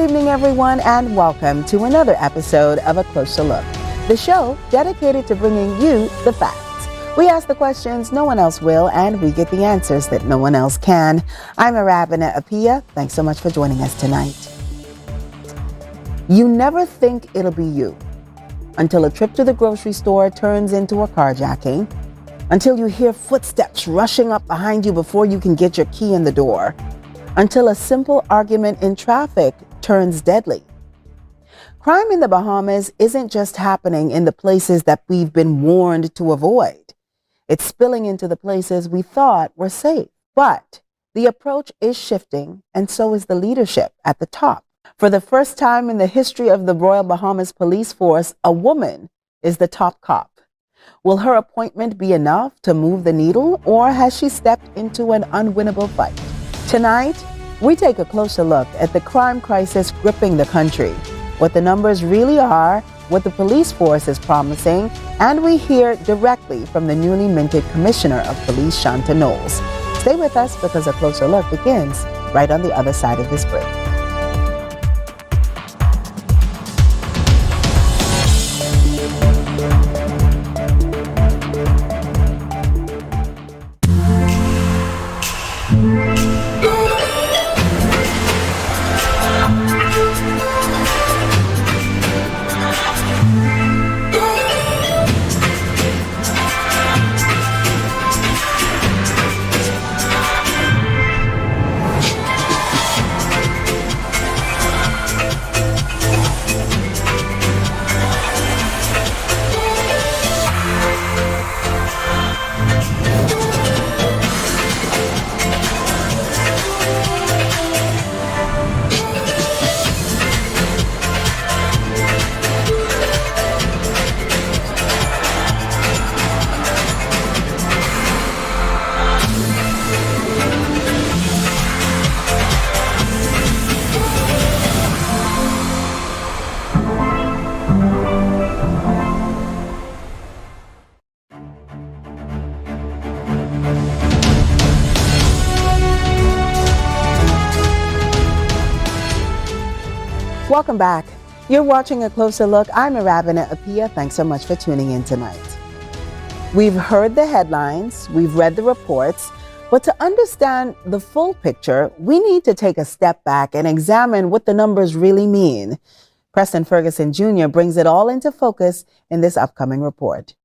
evening, everyone, and welcome to another episode of A Closer Look, the show dedicated to bringing you the facts. We ask the questions no one else will, and we get the answers that no one else can. I'm Arabina Apia. Thanks so much for joining us tonight. You never think it'll be you until a trip to the grocery store turns into a carjacking, until you hear footsteps rushing up behind you before you can get your key in the door, until a simple argument in traffic turns deadly. Crime in the Bahamas isn't just happening in the places that we've been warned to avoid. It's spilling into the places we thought were safe. But the approach is shifting, and so is the leadership at the top. For the first time in the history of the Royal Bahamas Police Force, a woman is the top cop. Will her appointment be enough to move the needle, or has she stepped into an unwinnable fight? Tonight, we take a closer look at the crime crisis gripping the country, what the numbers really are, what the police force is promising, and we hear directly from the newly minted Commissioner of Police, Shanta Knowles. Stay with us because A Closer Look begins right on the other side of this break. Welcome back. You're watching A Closer Look. I'm Arabina Apia. Thanks so much for tuning in tonight. We've heard the headlines, we've read the reports, but to understand the full picture, we need to take a step back and examine what the numbers really mean. Preston Ferguson Jr. brings it all into focus in this upcoming report.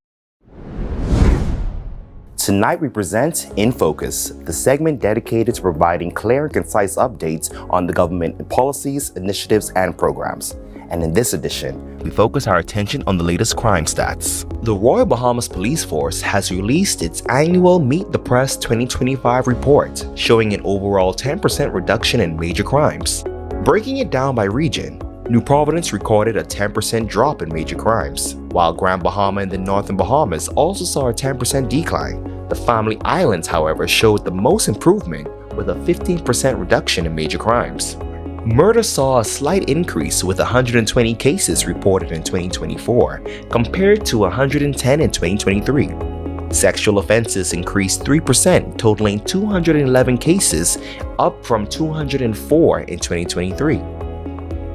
Tonight we present In Focus, the segment dedicated to providing clear and concise updates on the government policies, initiatives, and programs. And in this edition, we focus our attention on the latest crime stats. The Royal Bahamas Police Force has released its annual Meet the Press 2025 report, showing an overall 10% reduction in major crimes. Breaking it down by region, New Providence recorded a 10% drop in major crimes, while Grand Bahama and the Northern Bahamas also saw a 10% decline. The Family Islands, however, showed the most improvement with a 15% reduction in major crimes. Murder saw a slight increase with 120 cases reported in 2024 compared to 110 in 2023. Sexual offenses increased 3%, totaling 211 cases, up from 204 in 2023.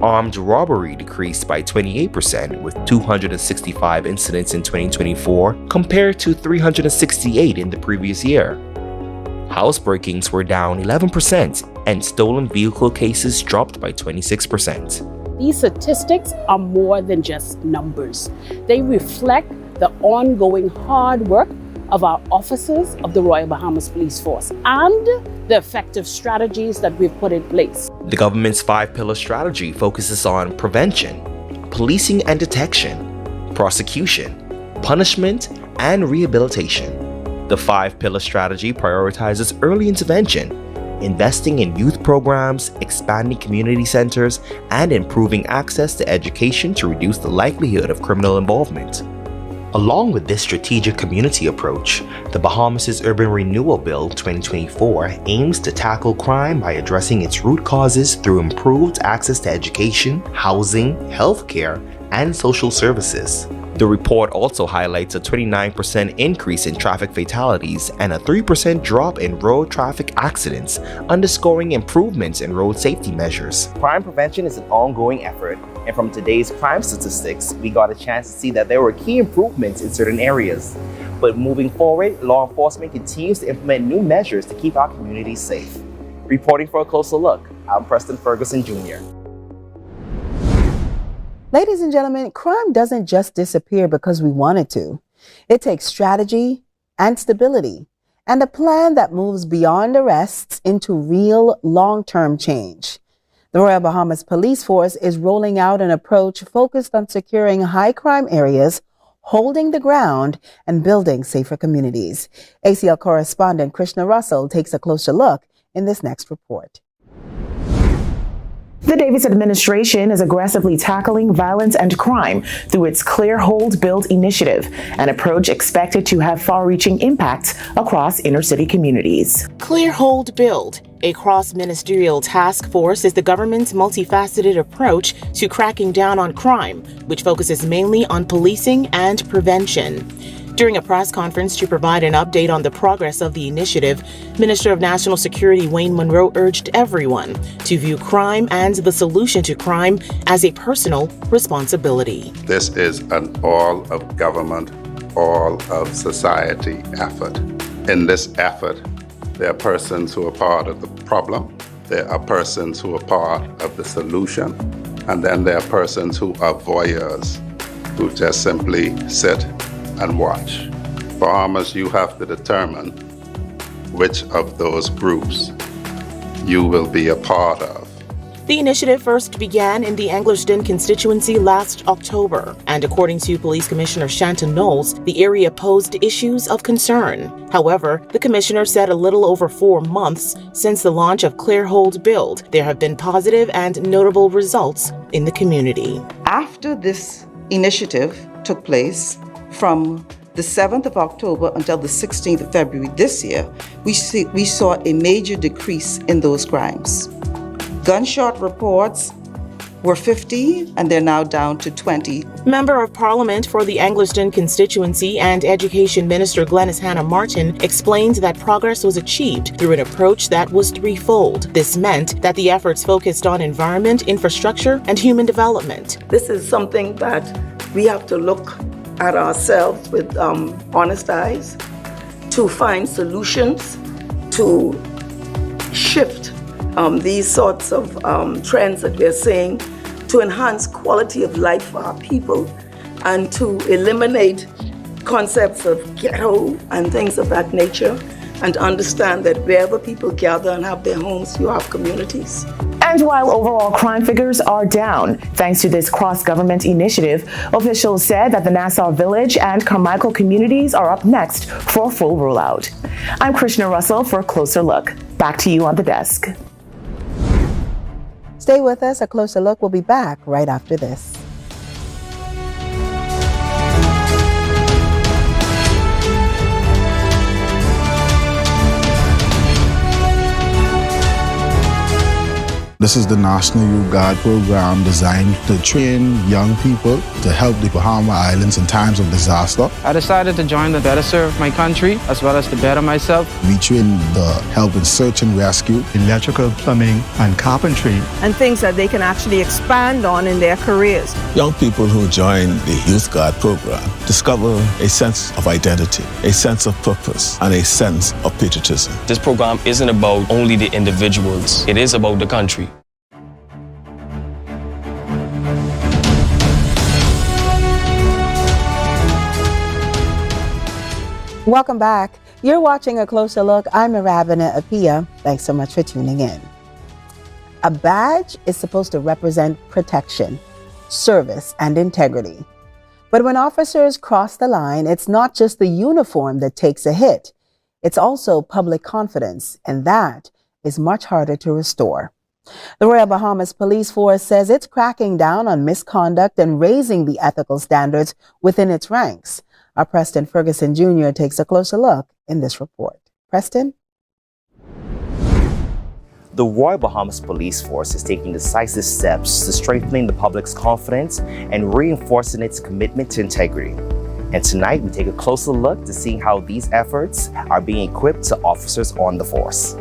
Armed robbery decreased by 28% with 265 incidents in 2024 compared to 368 in the previous year. Housebreakings were down 11% and stolen vehicle cases dropped by 26%. These statistics are more than just numbers. They reflect the ongoing hard work of our officers of the Royal Bahamas Police Force and the effective strategies that we've put in place. The government's 5-pillar strategy focuses on prevention, policing and detection, prosecution, punishment, and rehabilitation. The 5-pillar strategy prioritizes early intervention, investing in youth programs, expanding community centers, and improving access to education to reduce the likelihood of criminal involvement. Along with this strategic community approach, the Bahamas' Urban Renewal Bill 2024 aims to tackle crime by addressing its root causes through improved access to education, housing, healthcare, and social services. The report also highlights a 29% increase in traffic fatalities and a 3% drop in road traffic accidents, underscoring improvements in road safety measures. Crime prevention is an ongoing effort, and from today's crime statistics, we got a chance to see that there were key improvements in certain areas. But moving forward, law enforcement continues to implement new measures to keep our communities safe. Reporting for a closer look, I'm Preston Ferguson Jr. Ladies and gentlemen, crime doesn't just disappear because we want it to. It takes strategy and stability and a plan that moves beyond arrests into real long-term change. The Royal Bahamas Police Force is rolling out an approach focused on securing high-crime areas, holding the ground, and building safer communities. ACL correspondent Krishna Russell takes a closer look in this next report. The Davis administration is aggressively tackling violence and crime through its Clear Hold Build initiative, an approach expected to have far-reaching impacts across inner-city communities. Clear Hold Build, a cross-ministerial task force, is the government's multifaceted approach to cracking down on crime, which focuses mainly on policing and prevention. During a press conference to provide an update on the progress of the initiative, Minister of National Security Wayne Monroe urged everyone to view crime and the solution to crime as a personal responsibility. This is an all-of-government, all-of-society effort. In this effort, there are persons who are part of the problem, there are persons who are part of the solution, and then there are persons who are voyeurs, who just simply sit and watch. Farmers, you have to determine which of those groups you will be a part of. The initiative first began in the Anglerston constituency last October, and according to Police Commissioner Shanton Knowles, the area posed issues of concern. However, the commissioner said a little over 4 months since the launch of Clear Hold Build, there have been positive and notable results in the community. After this initiative took place, from the 7th of October until the 16th of February this year, we saw a major decrease in those crimes. Gunshot reports were 50 and they're now down to 20. Member of Parliament for the Anglerston constituency and Education Minister Glenys Hannah Martin explained that progress was achieved through an approach that was threefold. This meant that the efforts focused on environment, infrastructure, and human development. This is something that we have to look at ourselves with honest eyes to find solutions to shift these sorts of trends that we're seeing, to enhance quality of life for our people and to eliminate concepts of ghetto and things of that nature, and understand that wherever people gather and have their homes, you have communities. And while overall crime figures are down, thanks to this cross-government initiative, officials said that the Nassau Village and Carmichael communities are up next for a full rollout. I'm Krishna Russell for a closer look. Back to you on the desk. Stay with us. A closer look will be back right after this. This is the National Youth Guard program designed to train young people to help the Bahama Islands in times of disaster. I decided to join to better serve my country as well as to better myself. We train the help in search and rescue, electrical, plumbing, and carpentry. And things that they can actually expand on in their careers. Young people who join the Youth Guard program discover a sense of identity, a sense of purpose, and a sense of patriotism. This program isn't about only the individuals, it is about the country. Welcome back. You're watching A Closer Look. I'm Aravana Apia. Thanks so much for tuning in. A badge is supposed to represent protection, service, and integrity. But when officers cross the line, it's not just the uniform that takes a hit. It's also public confidence, and that is much harder to restore. The Royal Bahamas Police Force says it's cracking down on misconduct and raising the ethical standards within its ranks. Our Preston Ferguson Jr. takes a closer look in this report. Preston? The Royal Bahamas Police Force is taking decisive steps to strengthening the public's confidence and reinforcing its commitment to integrity. And tonight, we take a closer look to see how these efforts are being equipped to officers on the force.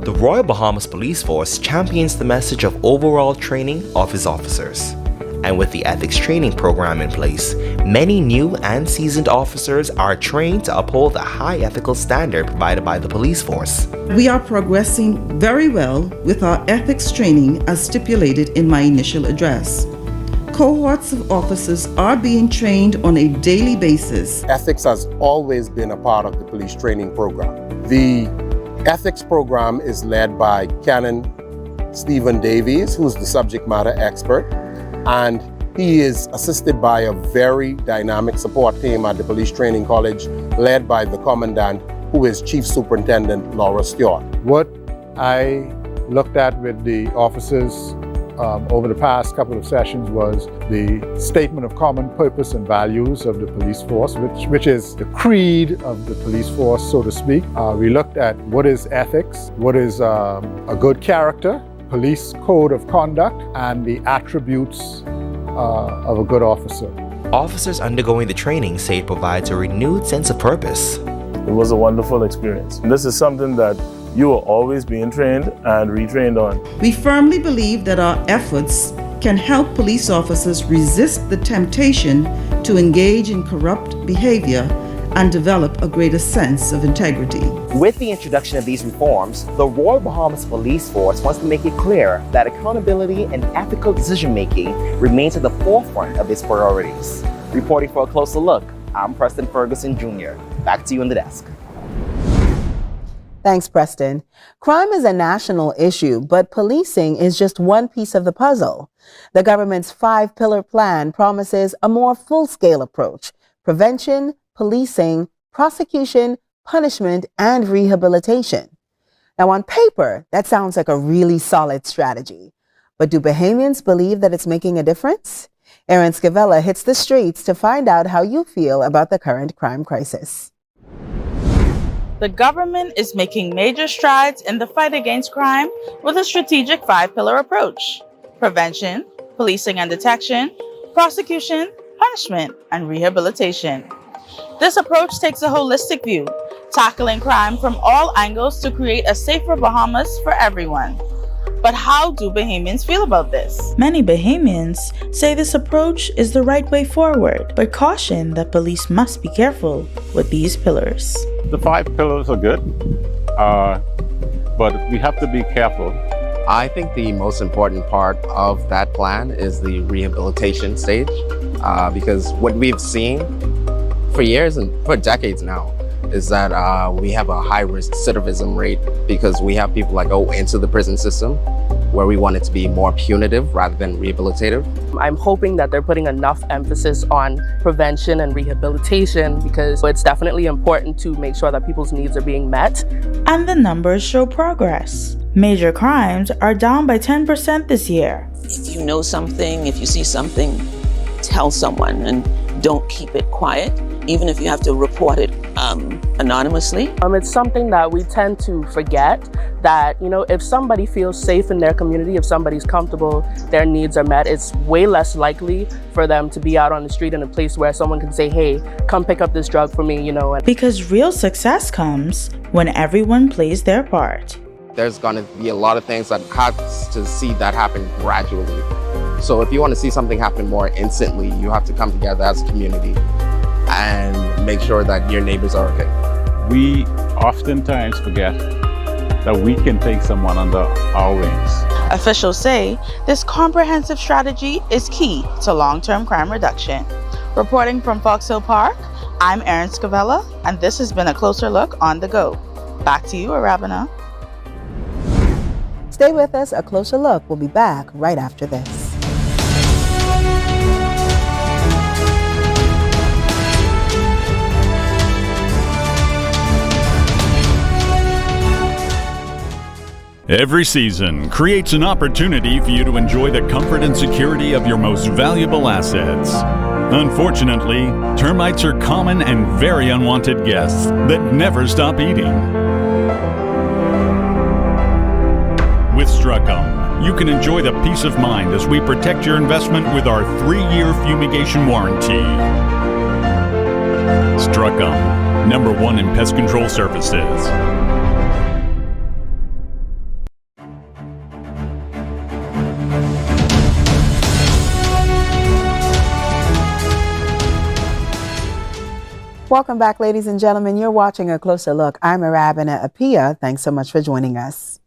The Royal Bahamas Police Force champions the message of overall training of his officers. And with the ethics training program in place, many new and seasoned officers are trained to uphold the high ethical standard provided by the police force. We are progressing very well with our ethics training as stipulated in my initial address. Cohorts of officers are being trained on a daily basis. Ethics has always been a part of the police training program. The ethics program is led by Canon Stephen Davies, who's the subject matter expert, and he is assisted by a very dynamic support team at the Police Training College, led by the Commandant, who is Chief Superintendent Laura Stewart. What I looked at with the officers over the past couple of sessions was the statement of common purpose and values of the police force, which is the creed of the police force, so to speak. We looked at what is ethics, what is a good character, police code of conduct, and the attributes of a good officer. Officers undergoing the training say it provides a renewed sense of purpose. It was a wonderful experience. And this is something that you are always being trained and retrained on. We firmly believe that our efforts can help police officers resist the temptation to engage in corrupt behavior and develop a greater sense of integrity. With the introduction of these reforms, the Royal Bahamas Police Force wants to make it clear that accountability and ethical decision-making remains at the forefront of its priorities. Reporting for a closer look, I'm Preston Ferguson Jr. Back to you on the desk. Thanks, Preston. Crime is a national issue, but policing is just one piece of the puzzle. The government's 5-pillar plan promises a more full-scale approach: prevention, policing, prosecution, punishment, and rehabilitation. Now, on paper, that sounds like a really solid strategy. But do Bahamians believe that it's making a difference? Aaron Scavella hits the streets to find out how you feel about the current crime crisis. The government is making major strides in the fight against crime with a strategic 5-pillar approach: prevention, policing and detection, prosecution, punishment, and rehabilitation. This approach takes a holistic view, tackling crime from all angles to create a safer Bahamas for everyone. But how do Bahamians feel about this? Many Bahamians say this approach is the right way forward, but caution that police must be careful with these pillars. The 5 pillars are good, but we have to be careful. I think the most important part of that plan is the rehabilitation stage, because what we've seen for years and for decades now is that we have a high recidivism rate because we have people that go into the prison system where we want it to be more punitive rather than rehabilitative. I'm hoping that they're putting enough emphasis on prevention and rehabilitation because it's definitely important to make sure that people's needs are being met. And the numbers show progress. Major crimes are down by 10% this year. If you know something, if you see something, tell someone and don't keep it quiet, even if you have to report it anonymously. It's something that we tend to forget that, if somebody feels safe in their community, if somebody's comfortable, their needs are met, it's way less likely for them to be out on the street in a place where someone can say, hey, come pick up this drug for me, Because real success comes when everyone plays their part. There's going to be a lot of things that have to see that happen gradually. So if you want to see something happen more instantly, you have to come together as a community and make sure that your neighbors are okay. We oftentimes forget that we can take someone under our wings. Officials say this comprehensive strategy is key to long-term crime reduction. Reporting from Fox Hill Park, I'm Aaron Scavella, and this has been a closer look on the go. Back to you, Arabina. Stay with us. A closer look. We'll be back right after this. Every season creates an opportunity for you to enjoy the comfort and security of your most valuable assets. Unfortunately, termites are common and very unwanted guests that never stop eating. Struckham, you can enjoy the peace of mind as we protect your investment with our 3-year fumigation warranty. Struckham, #1 in pest control services. Welcome back, ladies and gentlemen. You're watching A Closer Look. I'm Arabina Apia. Thanks so much for joining us.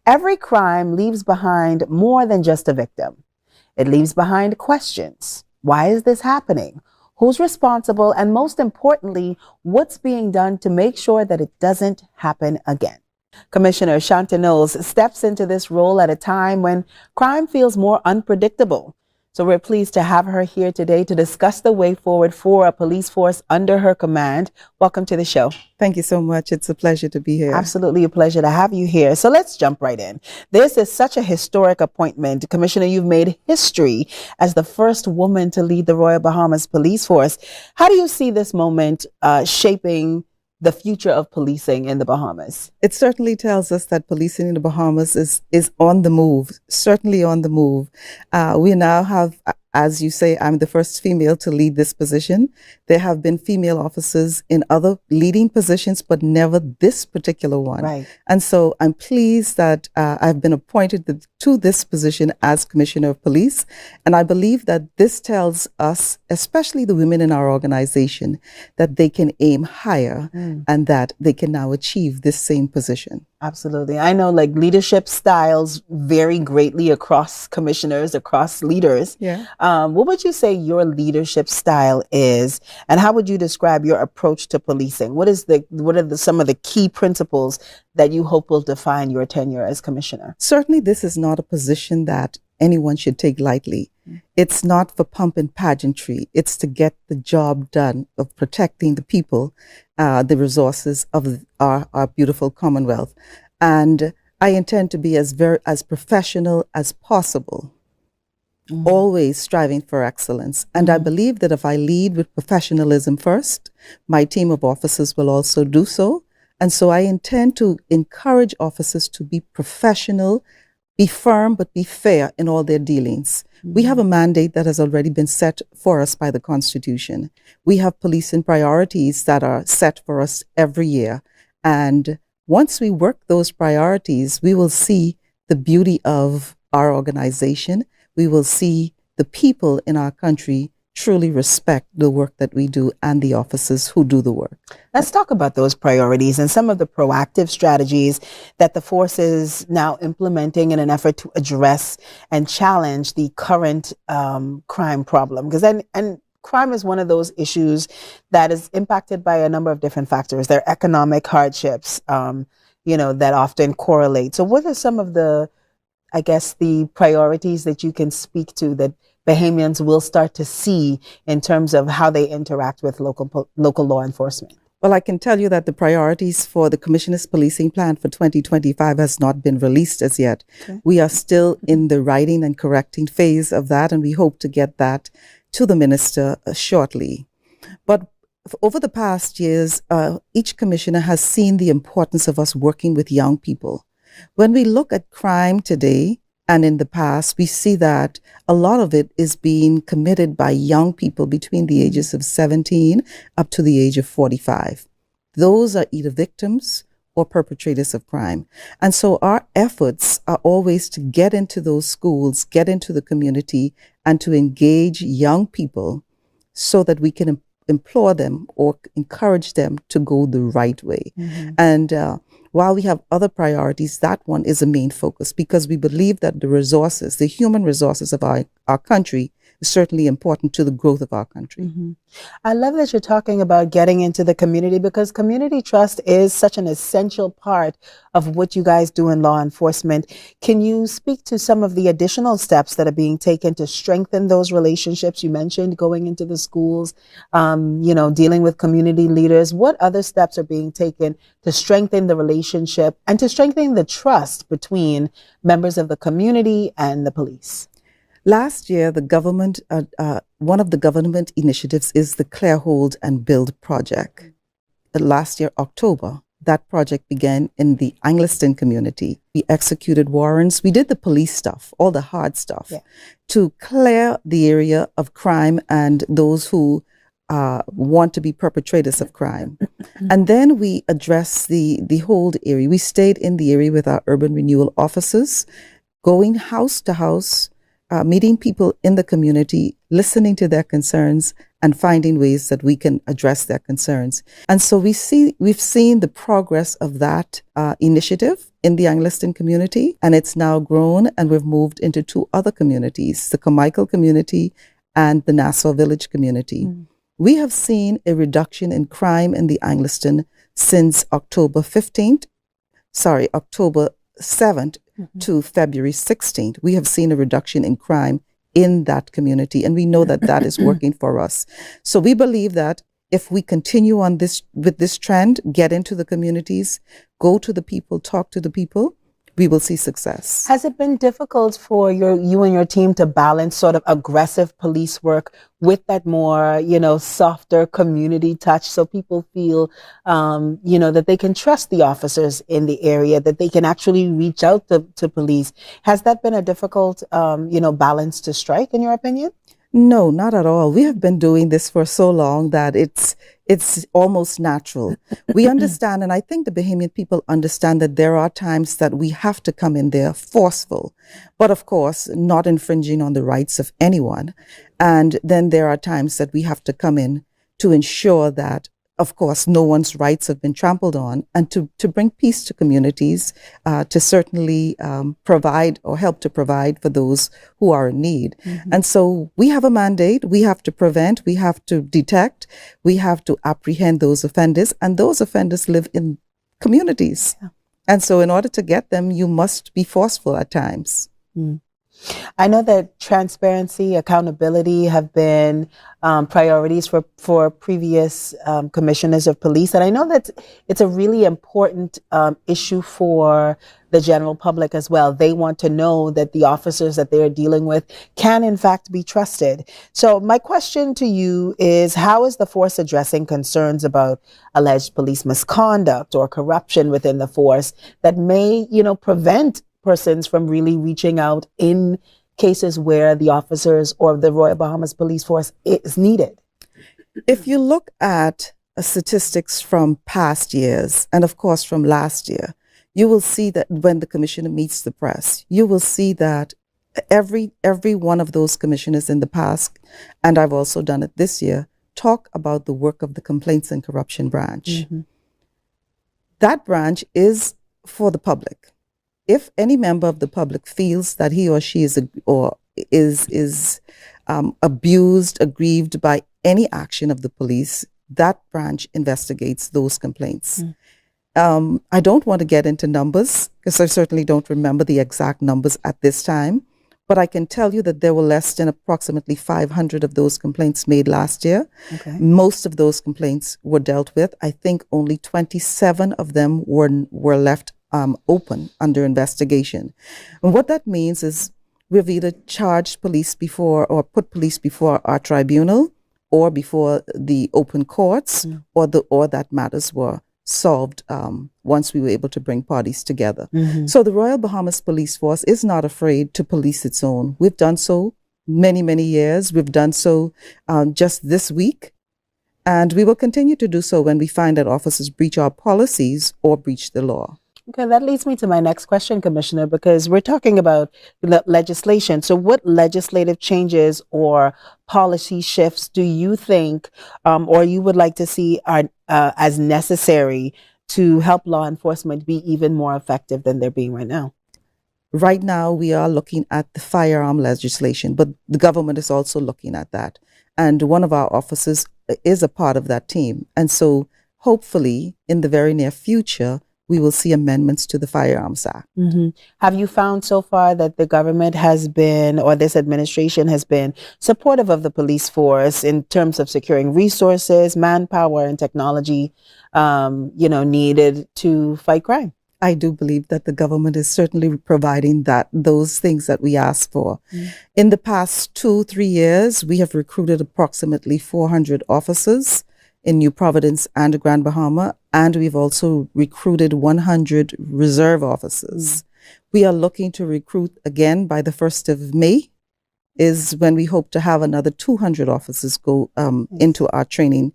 Every crime leaves behind more than just a victim. It leaves behind questions. Why is this happening? Who's responsible? And most importantly, what's being done to make sure that it doesn't happen again? Commissioner Shanta Knowles steps into this role at a time when crime feels more unpredictable. So we're pleased to have her here today to discuss the way forward for a police force under her command. Welcome to the show. Thank you so much. It's a pleasure to be here. Absolutely a pleasure to have you here. So let's jump right in. This is such a historic appointment. Commissioner, you've made history as the first woman to lead the Royal Bahamas Police Force. How do you see this moment shaping the future of policing in the Bahamas? It certainly tells us that policing in the Bahamas is on the move, certainly on the move. We now have, as you say, I'm the first female to lead this position. There have been female officers in other leading positions, but never this particular one. Right. And so I'm pleased that I've been appointed to this position as Commissioner of Police. And I believe that this tells us, especially the women in our organization, that they can aim higher and that they can now achieve this same position. Absolutely. I know like leadership styles vary greatly across commissioners, across leaders. Yeah. What would you say your leadership style is, and how would you describe your approach to policing? What are some of the key principles that you hope will define your tenure as commissioner? Certainly, this is not a position that anyone should take lightly. It's not for pomp and pageantry. It's to get the job done of protecting the people, the resources of our beautiful Commonwealth. And I intend to be as professional as possible, always striving for excellence. And I believe that if I lead with professionalism first, my team of officers will also do so. And so I intend to encourage officers to be professional, be firm, but be fair in all their dealings. We have a mandate that has already been set for us by the Constitution. We have policing priorities that are set for us every year. And once we work those priorities, we will see the beauty of our organization. We will see the people in our country truly respect the work that we do and the officers who do the work. Let's talk about those priorities and some of the proactive strategies that the force is now implementing in an effort to address and challenge the current crime problem. Because crime is one of those issues that is impacted by a number of different factors. There are economic hardships, that often correlate. So what are some of the priorities that you can speak to that Bahamians will start to see in terms of how they interact with local law enforcement? Well, I can tell you that the priorities for the Commissioner's Policing Plan for 2025 has not been released as yet. Okay. We are still in the writing and correcting phase of that, and we hope to get that to the Minister shortly. But over the past years, each Commissioner has seen the importance of us working with young people. When we look at crime today, and in the past, we see that a lot of it is being committed by young people between the ages of 17 up to the age of 45. Those are either victims or perpetrators of crime. And so our efforts are always to get into those schools, get into the community, and to engage young people so that we can implore them or encourage them to go the right way. And while we have other priorities, that one is a main focus because we believe that the human resources of our country is certainly important to the growth of our country. I love that you're talking about getting into the community because community trust is such an essential part of what you guys do in law enforcement. Can you speak to some of the additional steps that are being taken to strengthen those relationships? You mentioned going into the schools, dealing with community leaders. What other steps are being taken to strengthen the relationship and to strengthen the trust between members of the community and the police? Last year, the government, one of the government initiatives is the Clear Hold and Build project. Last year, October, that project began in the Angliston community. We executed warrants. We did the police stuff, all the hard stuff, to clear the area of crime and those who want to be perpetrators of crime. And then we addressed the whole area. We stayed in the area with our urban renewal officers, going house to house, meeting people in the community, listening to their concerns, and finding ways that we can address their concerns. And so we've seen the progress of that initiative in the Angliston community, and it's now grown, and we've moved into 2 other communities, the Carmichael community and the Nassau Village community. We have seen a reduction in crime in the Angliston since October 7th to February 16th. We have seen a reduction in crime in that community, and we know that that is working for us. So we believe that if we continue on with this trend, get into the communities, go to the people, talk to the people, we will see success. Has it been difficult for you and your team to balance sort of aggressive police work with that more, softer community touch, so people feel, that they can trust the officers in the area, that they can actually reach out to police? Has that been a difficult, balance to strike, in your opinion? No, not at all. We have been doing this for so long that it's almost natural. We understand, and I think the Bahamian people understand, that there are times that we have to come in there forceful, but of course, not infringing on the rights of anyone. And then there are times that we have to come in to ensure that, of course, no one's rights have been trampled on, and to bring peace to communities, to certainly provide or help to provide for those who are in need. And so we have a mandate. We have to prevent, we have to detect, we have to apprehend those offenders, and those offenders live in communities. And so in order to get them, you must be forceful at times. I know that transparency, accountability have been priorities for previous commissioners of police. And I know that it's a really important issue for the general public as well. They want to know that the officers that they are dealing with can in fact be trusted. So my question to you is, how is the force addressing concerns about alleged police misconduct or corruption within the force that may, prevent persons from really reaching out in cases where the officers or the Royal Bahamas Police Force is needed? If you look at statistics from past years, and of course from last year, you will see that when the commissioner meets the press, you will see that every one of those commissioners in the past, and I've also done it this year, talk about the work of the Complaints and Corruption Branch. That branch is for the public. If any member of the public feels that he or she is abused, aggrieved by any action of the police, that branch investigates those complaints. I don't want to get into numbers, because I certainly don't remember the exact numbers at this time, but I can tell you that there were less than approximately 500 of those complaints made last year. Most of those complaints were dealt with. I think only 27 of them were left open under investigation. And what that means is we've either charged police before, or put police before our tribunal, or before the open courts, or that matters were solved once we were able to bring parties together. So the Royal Bahamas Police Force is not afraid to police its own. We've done so many, many years. We've done so just this week. And we will continue to do so when we find that officers breach our policies or breach the law. Okay, that leads me to my next question, Commissioner, because we're talking about legislation. So what legislative changes or policy shifts do you think or you would like to see are as necessary to help law enforcement be even more effective than they're being right now? Right now, we are looking at the firearm legislation, but the government is also looking at that. And one of our officers is a part of that team. And so hopefully in the very near future, we will see amendments to the Firearms Act. Have you found so far that the government has been, or this administration has been, supportive of the police force in terms of securing resources, manpower, and technology, needed to fight crime? I do believe that the government is certainly providing those things that we ask for. In the past 2-3 years, we have recruited approximately 400 officers in New Providence and Grand Bahama, and we've also recruited 100 reserve officers. We are looking to recruit again by the 1st of May is when we hope to have another 200 officers go into our training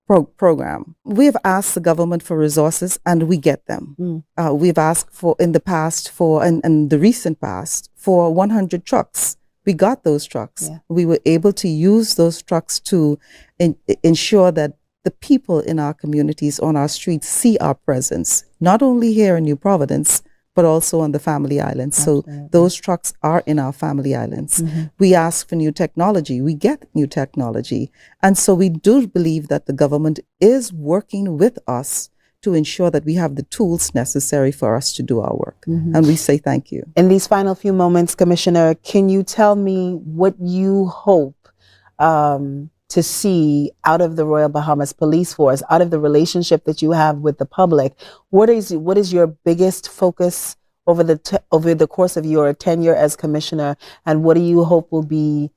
program. We have asked the government for resources and we get them. We've asked for in the past and the recent past for 100 trucks. We got those trucks. Yeah. We were able to use those trucks to ensure that the people in our communities, on our streets, see our presence, not only here in New Providence, but also on the Family Islands. Absolutely. So those trucks are in our Family Islands. We ask for new technology. We get new technology. And so we do believe that the government is working with us to ensure that we have the tools necessary for us to do our work. And we say thank you. In these final few moments, Commissioner, can you tell me what you hope to see out of the Royal Bahamas Police Force, out of the relationship that you have with the public? What is your biggest focus over the course of your tenure as commissioner, and what do you hope will be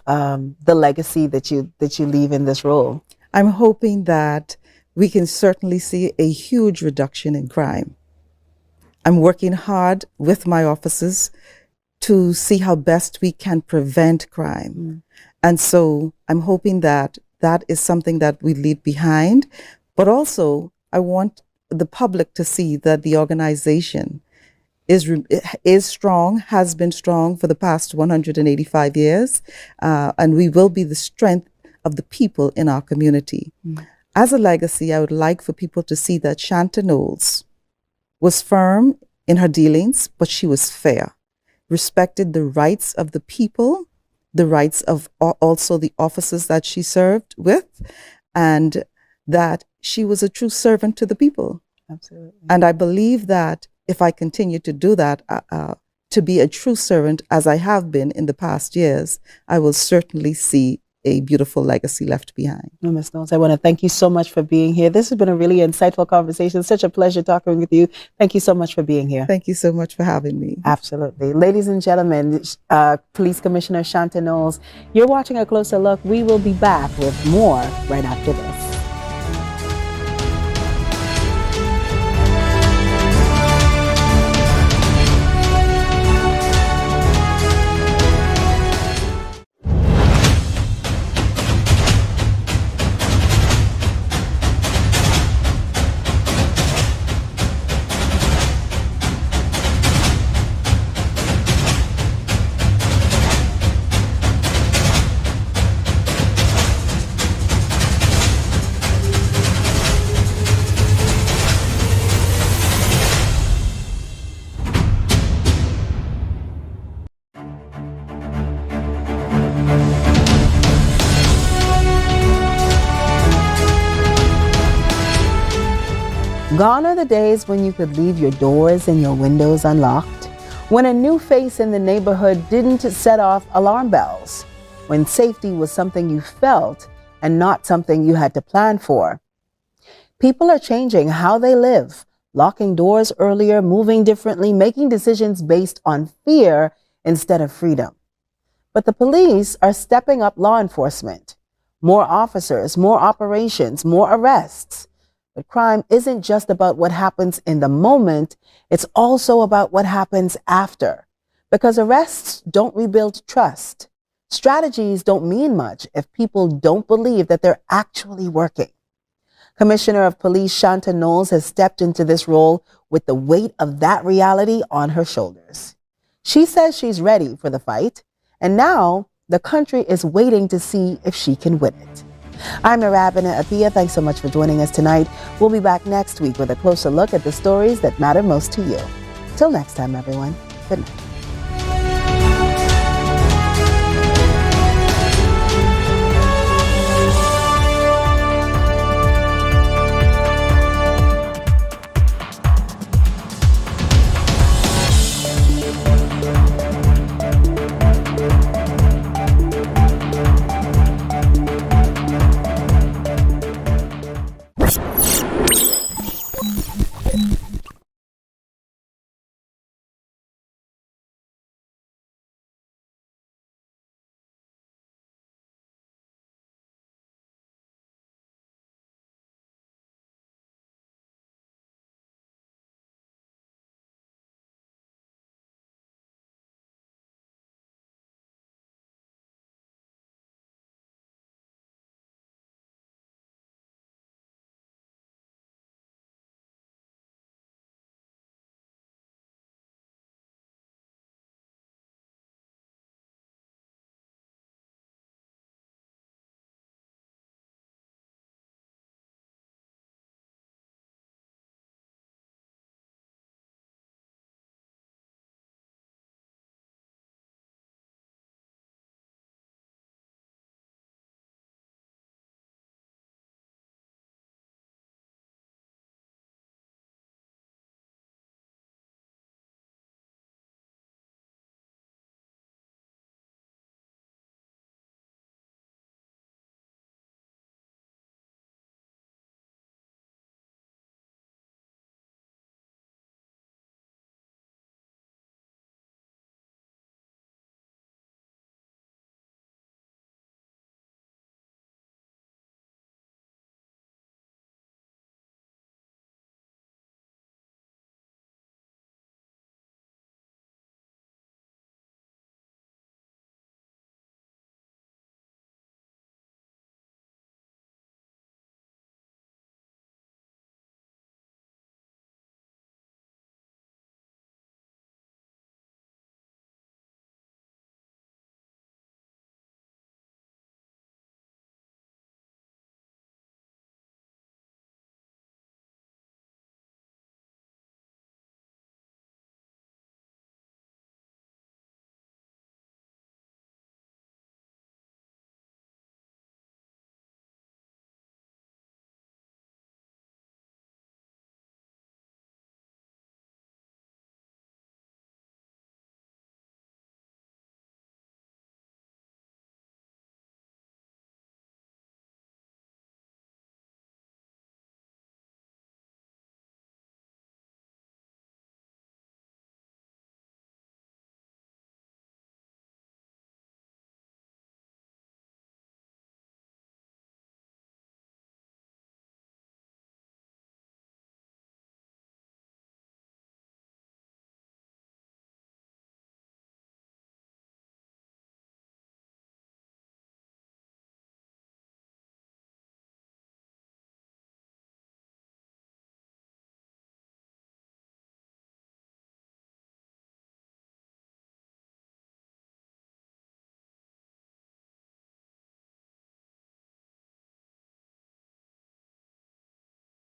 the legacy that you leave in this role? I'm hoping that we can certainly see a huge reduction in crime. I'm working hard with my officers to see how best we can prevent crime. And so I'm hoping that that is something that we leave behind. But also, I want the public to see that the organization is strong, has been strong for the past 185 years, and we will be the strength of the people in our community. As a legacy, I would like for people to see that Shanta Knowles was firm in her dealings, but she was fair, respected the rights of the people, the rights of also the officers that she served with, and that she was a true servant to the people. Absolutely. And I believe that if I continue to do that, to be a true servant as I have been in the past years, I will certainly see a beautiful legacy left behind. Well, Ms. Knowles, I want to thank you so much for being here. This has been a really insightful conversation. Such a pleasure talking with you. Thank you so much for being here. Thank you so much for having me. Absolutely. Ladies and gentlemen, Police Commissioner Shanta Knowles, you're watching A Closer Look. We will be back with more right after this. Gone are the days when you could leave your doors and your windows unlocked, when a new face in the neighborhood didn't set off alarm bells, when safety was something you felt and not something you had to plan for. People are changing how they live, locking doors earlier, moving differently, making decisions based on fear instead of freedom. But the police are stepping up law enforcement. More officers, more operations, more arrests. But crime isn't just about what happens in the moment, it's also about what happens after. Because arrests don't rebuild trust. Strategies don't mean much if people don't believe that they're actually working. Commissioner of Police Shanta Knowles has stepped into this role with the weight of that reality on her shoulders. She says she's ready for the fight, and now the country is waiting to see if she can win it. I'm Narabina Apia. Thanks so much for joining us tonight. We'll be back next week with a closer look at the stories that matter most to you. Till next time, everyone. Good night.